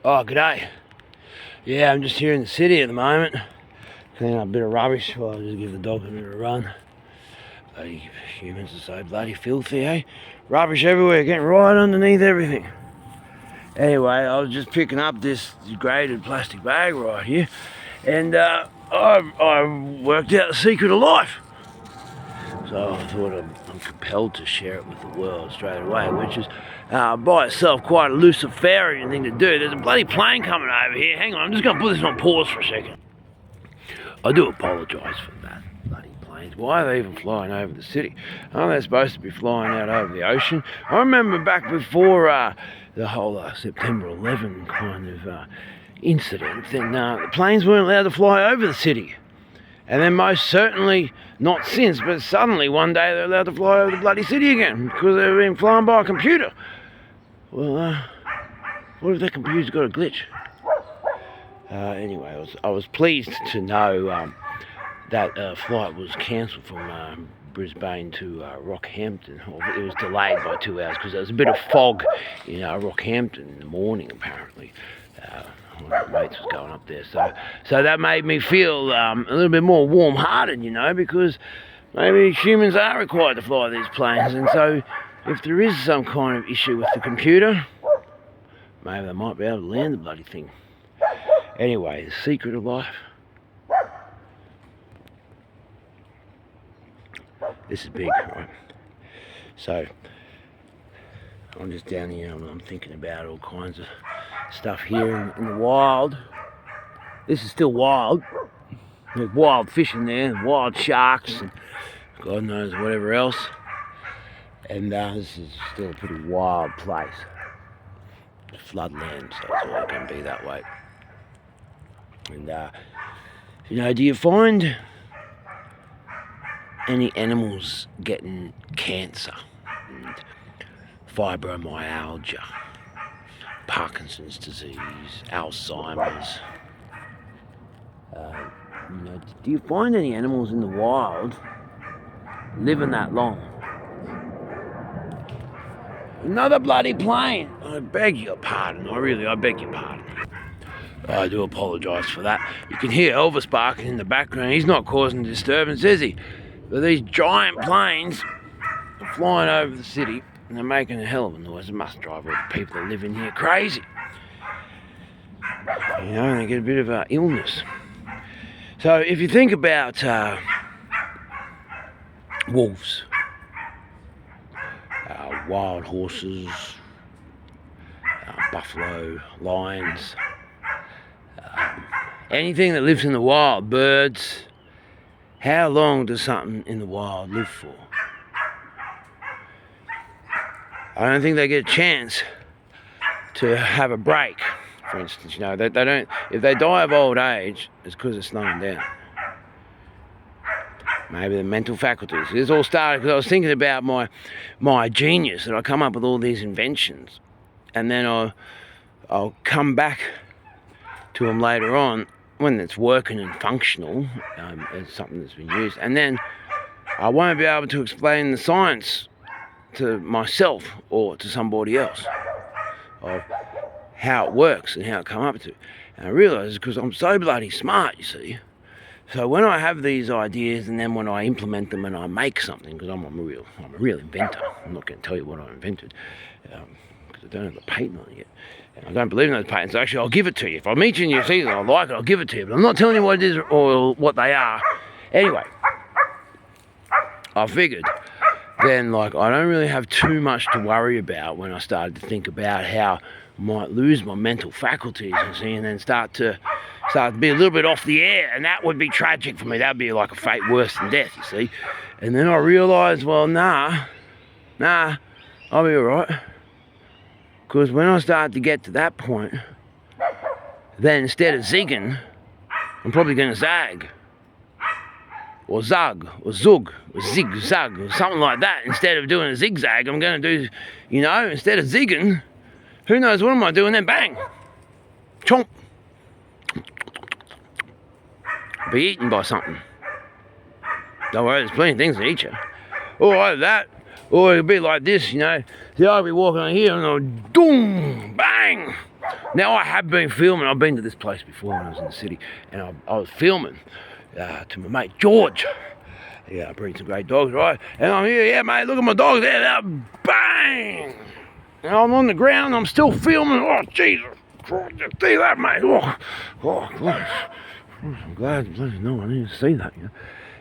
Oh, g'day. Yeah, I'm just here in the city at the moment. Cleaning up a bit of rubbish while I just give the dog a bit of a run. Bloody humans are so bloody filthy, eh? Rubbish everywhere, getting right underneath everything. Anyway, I was just picking up this graded plastic bag right here, and I worked out the secret of life. So I thought I'm compelled to share it with the world straight away, which is by itself quite a Luciferian thing to do. There's a bloody plane coming over here. Hang on, I'm just going to put this on pause for a second. I do apologise for that. Bloody planes. Why are they even flying over the city? Aren't they supposed to be flying out over the ocean? I remember back before the whole September 11 kind of incident, then the planes weren't allowed to fly over the city. And then most certainly, not since, but suddenly one day they're allowed to fly over the bloody city again because they're being flown by a computer. Well, what if that computer's got a glitch? Anyway, I was pleased to know that flight was cancelled from Brisbane to Rockhampton. It was delayed by 2 hours because there was a bit of fog in Rockhampton in the morning, apparently. One of my mates was going up there, so that made me feel a little bit more warm-hearted, you know, because maybe humans are required to fly these planes, and so if there is some kind of issue with the computer, maybe they might be able to land the bloody thing. Anyway, the secret of life. This is big, right? So I'm just down here and I'm thinking about all kinds of stuff here in the wild. This is still wild. There's wild fish in there, and wild sharks, and God knows whatever else. And this is still a pretty wild place. It's floodland, so it's always going to be that way. And you know, do you find any animals getting cancer and fibromyalgia, Parkinson's disease, Alzheimer's? You know, do you find any animals in the wild living that long? Another bloody plane! I beg your pardon. I beg your pardon. I do apologise for that. You can hear Elvis barking in the background. He's not causing disturbance, is he? But these giant planes are flying over the city and they're making a hell of a noise. It must drive all the people that live in here crazy. You know, and they get a bit of illness. So if you think about wolves, wild horses, buffalo, lions, anything that lives in the wild, birds, how long does something in the wild live for? I don't think they get a chance to have a break, for instance. You know, they don't. If they die of old age, it's because they're slowing down. Maybe the mental faculties. This all started because I was thinking about my genius, that I come up with all these inventions, and then I'll come back to them later on when it's working and functional as something that's been used, and then I won't be able to explain the science to myself or to somebody else of how it works and how it come up to. And I realise because I'm so bloody smart, you see. So when I have these ideas and then when I implement them and I make something, because I'm a real inventor. I'm not going to tell you what I invented because I don't have the patent on it yet. And I don't believe in those patents. Actually, I'll give it to you. If I meet you and you see that I like it, I'll give it to you. But I'm not telling you what it is or what they are. Anyway, I figured then, like, I don't really have too much to worry about when I started to think about how I might lose my mental faculties, you see, and then start to be a little bit off the air, and that would be tragic for me. That would be like a fate worse than death, you see. And then I realised, well, nah, I'll be alright. Because when I start to get to that point, then instead of zigging, I'm probably going to zag. Or zug, or zug, or zig-zag, or something like that. Instead of doing a zigzag, I'm going to do, you know, instead of zigging, who knows what am I doing then? Bang! Chomp! Be eaten by something. Don't worry, there's plenty of things to eat you. Or either that, Or it'll be like this, you know. See, I'll be walking on here and I'll doom, bang. Now I have been filming. I've been to this place before when I was in the city, and I was filming to my mate George. Yeah, I breed some great dogs, right? And I'm here, yeah, mate, look at my dogs there, bang! And I'm on the ground, I'm still filming. Oh, Jesus, see that, mate? Oh, God. I'm glad no one didn't see that, you know.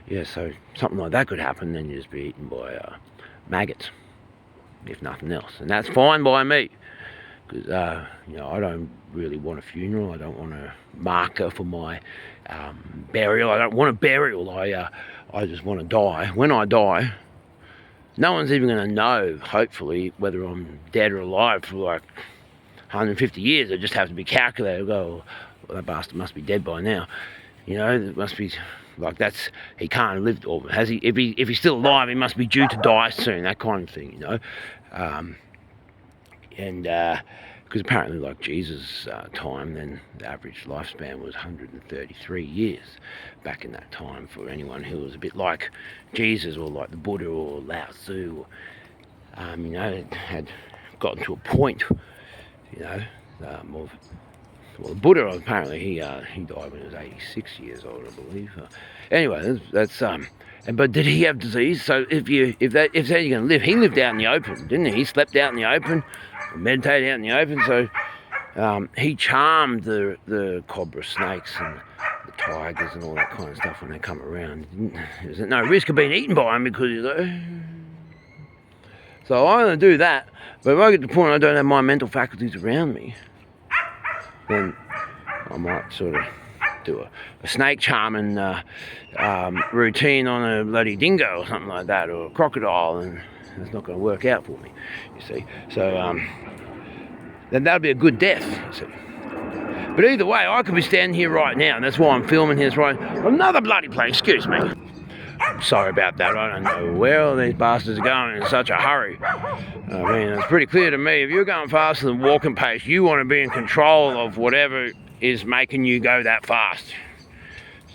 Yeah, so something like that could happen, then you just be eaten by maggots, if nothing else. And that's fine by me, because, you know, I don't really want a funeral. I don't want a marker for my burial. I don't want a burial. I just want to die. When I die, no one's even going to know, hopefully, whether I'm dead or alive for like 150 years. It just has to be calculated. Go, well, that bastard must be dead by now. You know, it must be like that's, he can't have lived, or has he? If he's still alive, he must be due to die soon. That kind of thing, you know. Because apparently, like Jesus' time, then the average lifespan was 133 years back in that time for anyone who was a bit like Jesus or like the Buddha or Lao Tzu. You know, it had gotten to a point, you know, well, the Buddha apparently he died when he was 86 years old, I believe. Anyway, that's but did he have disease? So if you're going to live, he lived out in the open, didn't he? He slept out in the open, meditated out in the open. So he charmed the cobra snakes and the tigers and all that kind of stuff when they come around. There's no risk of being eaten by him because he's like. So I'm going to do that. But if I get to the point I don't have my mental faculties around me, then I might sort of do a snake charming routine on a bloody dingo or something like that, or a crocodile, and it's not going to work out for me, you see. So then that'll be a good death, you see. But either way, I could be standing here right now, and that's why I'm filming here. Right, another bloody plane, excuse me. Sorry about that, I don't know where all these bastards are going in such a hurry. I mean, it's pretty clear to me, if you're going faster than walking pace, you want to be in control of whatever is making you go that fast.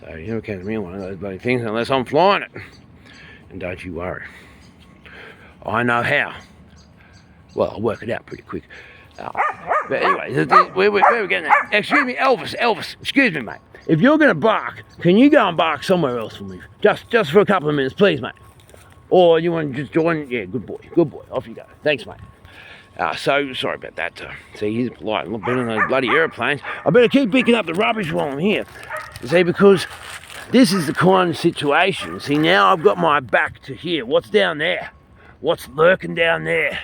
So you never catch me on one of those bloody things unless I'm flying it. And don't you worry. I know how. Well, I'll work it out pretty quick. But anyway, where we're getting at. Excuse me, Elvis, excuse me, mate. If you're going to bark, can you go and bark somewhere else for me? Just for a couple of minutes, please, mate. Or you want to just join? Yeah, good boy, off you go. Thanks, mate. So, sorry about that. See, he's polite. I've been on those bloody aeroplanes. I better keep picking up the rubbish while I'm here. You see, because this is the kind of situation. See, now I've got my back to here. What's down there? What's lurking down there?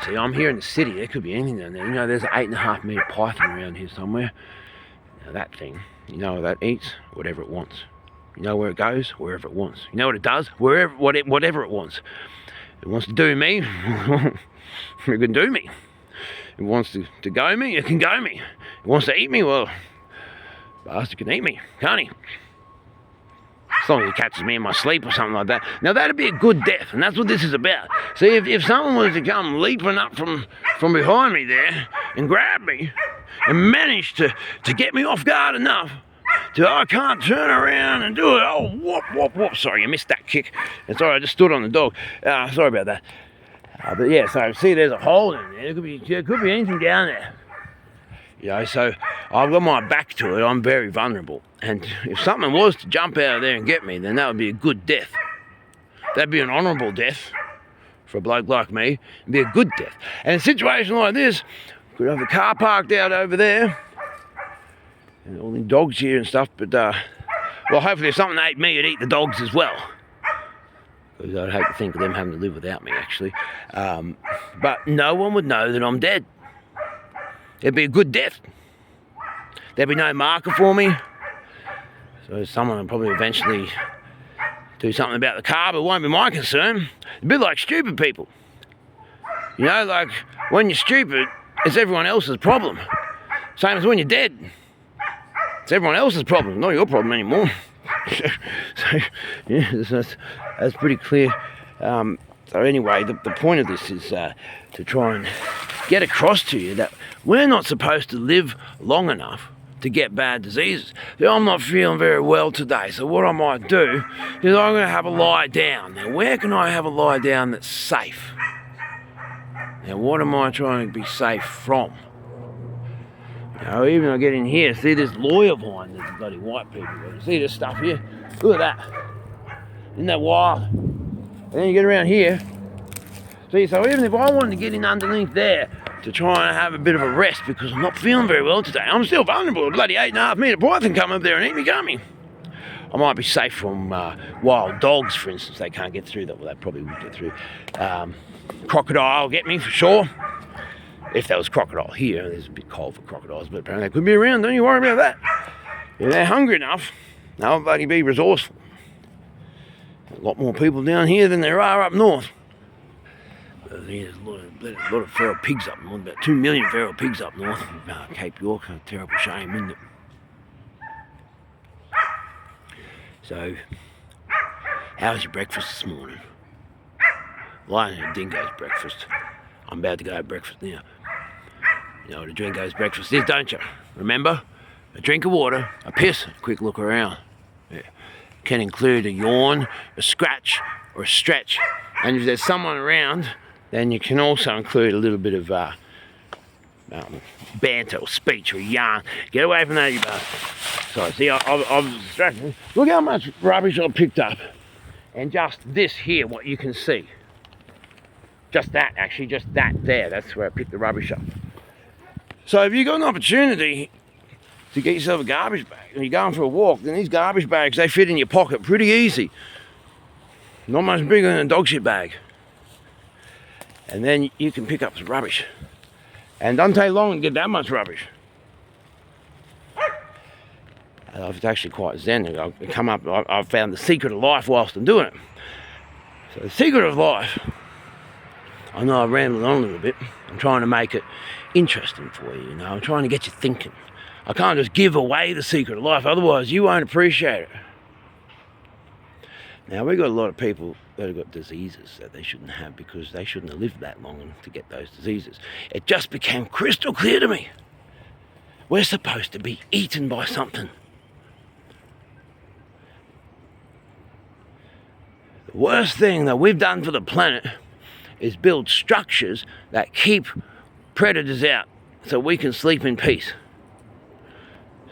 See, I'm here in the city. There could be anything down there. You know, there's an 8.5 metre python around here somewhere. Now, that thing, you know what that eats? Whatever it wants. You know where it goes? Wherever it wants. You know what it does? Whatever it wants. It wants to do me. It can do me. It wants to go me. It can go me. It wants to eat me. Well, bastard can eat me, can't he? As long as he catches me in my sleep or something like that. Now that'd be a good death, and that's what this is about. See, if someone was to come leaping up from behind me there and grab me and manage to get me off guard enough till I can't turn around and do it. Oh, whoop. Sorry, you missed that kick. It's all right, I just stood on the dog. Sorry about that. But yeah, so see, there's a hole in there. There could be anything down there. You know, so I've got my back to it. I'm very vulnerable. And if something was to jump out of there and get me, then that would be a good death. That'd be an honourable death for a bloke like me. It'd be a good death. And in a situation like this, could have the car parked out over there, and all the dogs here and stuff. But well, hopefully, if something ate me, it'd eat the dogs as well. Because I'd hate to think of them having to live without me, actually. But no one would know that I'm dead. It'd be a good death. There'd be no marker for me. So someone will probably eventually do something about the car, but it won't be my concern. It'd be like stupid people. You know, like when you're stupid, it's everyone else's problem. Same as when you're dead. It's everyone else's problem, not your problem anymore. So, yeah, that's pretty clear. So anyway, the point of this is to try and get across to you that we're not supposed to live long enough to get bad diseases. So I'm not feeling very well today, so what I might do is I'm going to have a lie down. Now, where can I have a lie down that's safe? Now, what am I trying to be safe from? Now, even I get in here, see this lawyer vine that the bloody white people got. You see this stuff here? Look at that. Isn't that wild? And then you get around here. See, so even if I wanted to get in underneath there to try and have a bit of a rest because I'm not feeling very well today, I'm still vulnerable. A bloody 8.5 metre python come up there and eat me gummy. I might be safe from wild dogs, for instance. They can't get through that. Well, they probably would get through. Crocodile will get me for sure. If there was crocodile here, it's a bit cold for crocodiles, but apparently they could be around. Don't you worry about that. If they're hungry enough, they'll bloody be resourceful. A lot more people down here than there are up north. There's a lot of feral pigs up north, about 2 million feral pigs up north. Cape York, a terrible shame, isn't it? So, how was your breakfast this morning? Well, I had dingo's breakfast. I'm about to go have breakfast now. You know what a dingo's breakfast is, don't you? Remember? A drink of water, a piss, a quick look around. Yeah. Can include a yawn, a scratch, or a stretch. And if there's someone around, then you can also include a little bit of banter or speech or yarn. Get away from that, you bastard. Sorry, see, I was distracted. Look how much rubbish I picked up. And just this here, what you can see. Just that, actually, just that there. That's where I picked the rubbish up. So if you've got an opportunity to get yourself a garbage bag and you're going for a walk, then these garbage bags, they fit in your pocket pretty easy. Not much bigger than a dog shit bag. And then you can pick up some rubbish. And it doesn't take long to get that much rubbish. It's actually quite zen. I've found the secret of life whilst I'm doing it. So the secret of life, I know I've rambled on a little bit. I'm trying to make it interesting for you, you know. I'm trying to get you thinking. I can't just give away the secret of life, otherwise you won't appreciate it. Now, we've got a lot of people that have got diseases that they shouldn't have because they shouldn't have lived that long to get those diseases. It just became crystal clear to me. We're supposed to be eaten by something. The worst thing that we've done for the planet is build structures that keep predators out so we can sleep in peace.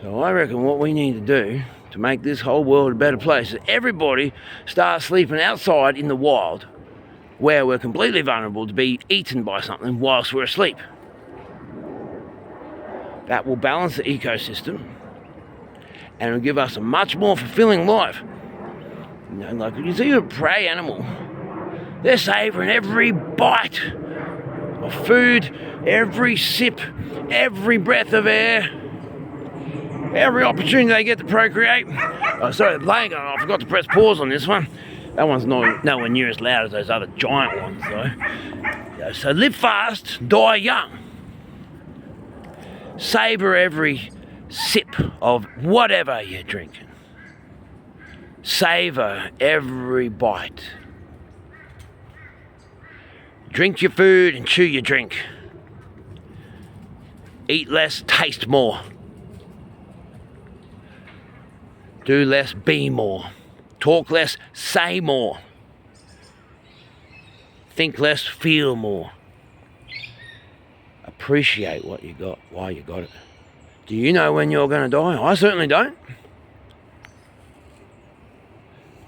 So I reckon what we need to do to make this whole world a better place is everybody start sleeping outside in the wild where we're completely vulnerable to be eaten by something whilst we're asleep. That will balance the ecosystem and it'll give us a much more fulfilling life. You know, like you see a prey animal, they're savouring every bite of food, every sip, every breath of air, every opportunity they get to procreate. Oh, sorry, the plane going on. I forgot to press pause on this one. That one's nowhere near as loud as those other giant ones, though. So live fast, die young. Savour every sip of whatever you're drinking. Savour every bite. Drink your food and chew your drink. Eat less, taste more. Do less, be more. Talk less, say more. Think less, feel more. Appreciate what you got, why you got it. Do you know when you're going to die? I certainly don't.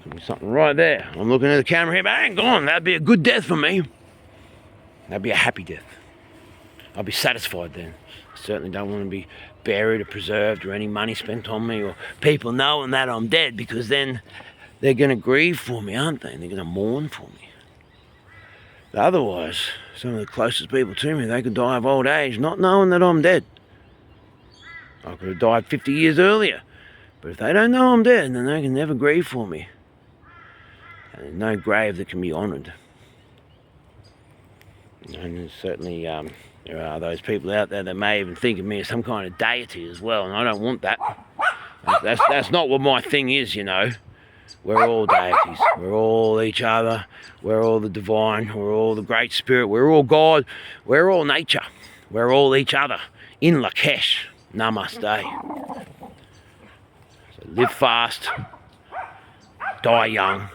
There'll be something right there. I'm looking at the camera here, bang, gone. That'd be a good death for me. That'd be a happy death. I'll be satisfied then. I certainly don't want to be buried or preserved or any money spent on me or people knowing that I'm dead, because then they're going to grieve for me, aren't they? And they're going to mourn for me. But otherwise, some of the closest people to me, they could die of old age not knowing that I'm dead. I could have died 50 years earlier. But if they don't know I'm dead, then they can never grieve for me. And there's no grave that can be honoured. And there's certainly there are those people out there that may even think of me as some kind of deity as well, and I don't want that. That's not what my thing is, you know. We're all deities. We're all each other. We're all the divine. We're all the great spirit. We're all God. We're all nature. We're all each other. In Lakesh. Namaste. live fast, die young,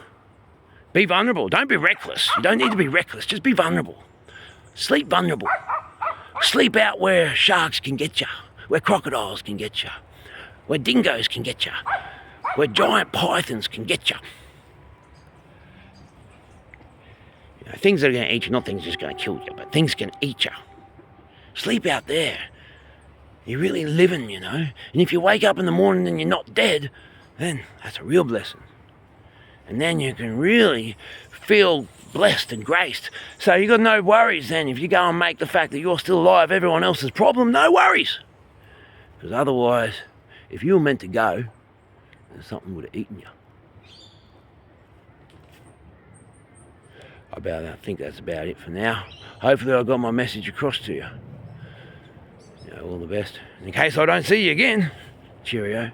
be vulnerable. Don't be reckless. You don't need to be reckless. Just be vulnerable. Sleep vulnerable. Sleep out where sharks can get you, where crocodiles can get you, where dingoes can get you, where giant pythons can get you. You know, things that are going to eat you, not things just going to kill you, but things can eat you. Sleep out there. You're really living, you know. And if you wake up in the morning and you're not dead, then that's a real blessing. And then you can really feel blessed and graced. So you got no worries then. If you go and make the fact that you're still alive everyone else's problem, no worries. Because otherwise, if you were meant to go, then something would have eaten you. I think that's about it for now. Hopefully I got my message across to you. All the best. In case I don't see you again, cheerio.